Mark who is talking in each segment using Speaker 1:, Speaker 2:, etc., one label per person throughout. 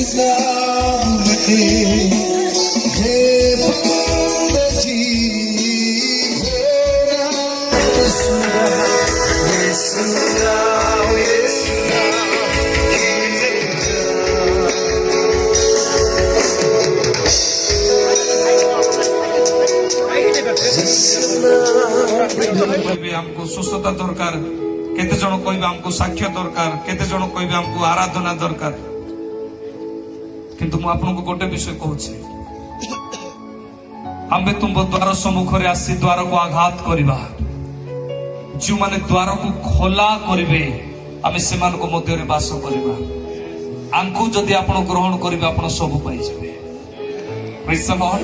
Speaker 1: नाम में ये बंदगी है सुना ये सुना ये सुना
Speaker 2: हमको सुस्थता दरकार केते जन कहबे हमको साक्ष्य दरकार केते जन कहबे हमको आराधना दरकार किंतु मु आपनको गोटे विषय कहूछि आम्बे तुम द्वार सम्मुख रे आसी द्वार को आघात करिबा जो माने द्वार को खोला करिवे आमे सेमान को मध्य रे वास करिबा आंकु जदि आपण ग्रहण करिबे आपण सब पाइ जेबे प्रेज द लॉर्ड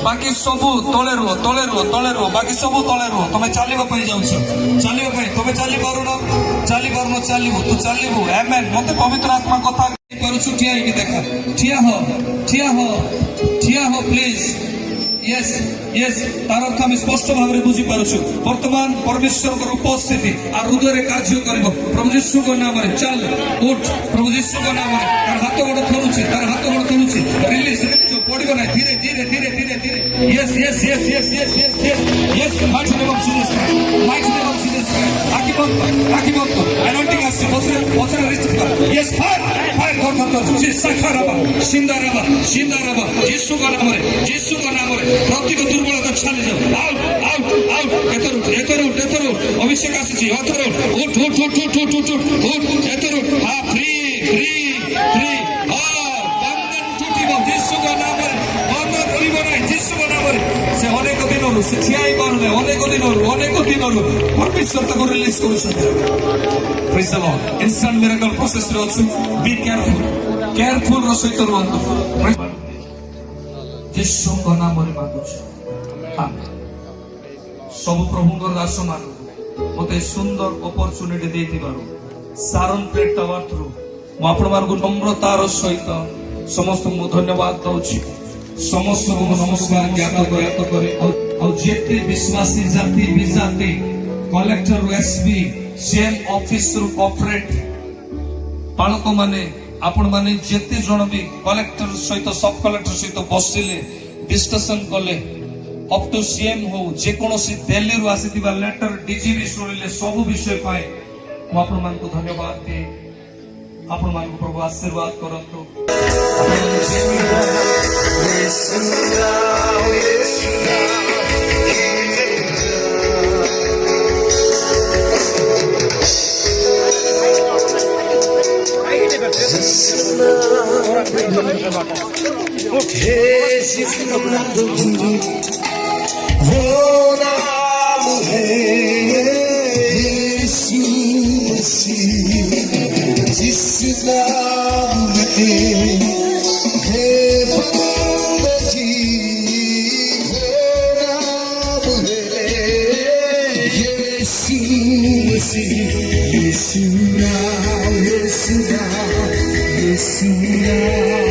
Speaker 2: बाकी सबू तले रुह बाकी सबू तले रुह तुम चलवाई जाऊछ चलवाई तुम चली पारुन चलू तू चलू आमेन मत पवित्र आत्मा कथा करुछु ठिया होइके देखा ठिया हो प्लीज यस यस तार अर्थ आम स्पष्ट भाव में बुझी पारुछु वर्तमान परमेश्वर को उपस्थिति और हृदय में कार्य करिवो प्रभु यीशु को नाम रे चल उठ प्रभु यीशु को नाम रे तार हाथ गोड़ थरुछि रिलीज पड़िबो ना धीरे धीरे धीरे धीरे धीरे yes yes yes yes yes yes yes yes might name of Jesus आखि बंद एनॉइंटिंग आसी बसरे रिसीव कर यस फायर कर जी सखाराबा सिंदाराबा यीशु को नाम रे प्रत्येक दुर्बलता छाली जाओ आउट एतर अभिषेक आसी उठ एतर फ्री बंधन टूटिबो यीशु को नाम रे बंद करिबो ना यीशु को नाम रे से अनेक दिन से ठियाई पारुने अनेक दिन परमेश्वर तक रिलीज करूछन praise the lord instant miracle process रे अछु बी केयरफुल रो सहित रहंतु यीशु को नाम रे मागुछु आमेन सब प्रभुଙ୍କର ଦାସ ମାନଙ୍କୁ मते सुंदर अपॉर्चुनिटी देथिबारु सारन प्लेट टावर थ्रू ମୁଁ ଆପଣମାନଙ୍କୁ ନମ୍ରତାର ସହିତ समस्त को धन्यवाद दउछि समस्त को नमस्कार ज्ञात करे और जेते विश्वासी जाति विजाति कलेक्टर एसपी सीएम ऑफिस रु कॉर्पोरेट पालक माने आपण माने जेते जण भी कलेक्टर सहित सब कलेक्टर सहित बसिले डिस्कशन कले अप टू सीएम हो जे कोनोसी दिल्ली रु आसीतिबा लेटर डीजीपी सुनिले सब विषय पाए मु आपण मान को धन्यवाद दे आपण मान को प्रभु आशीर्वाद करंतु
Speaker 1: वो नाम है यीशु मसीह, जिस नाम में है बंदगी, वो नाम है यीशु मसीह। यीशु नाम, यीशु नाम, यीशु नाम।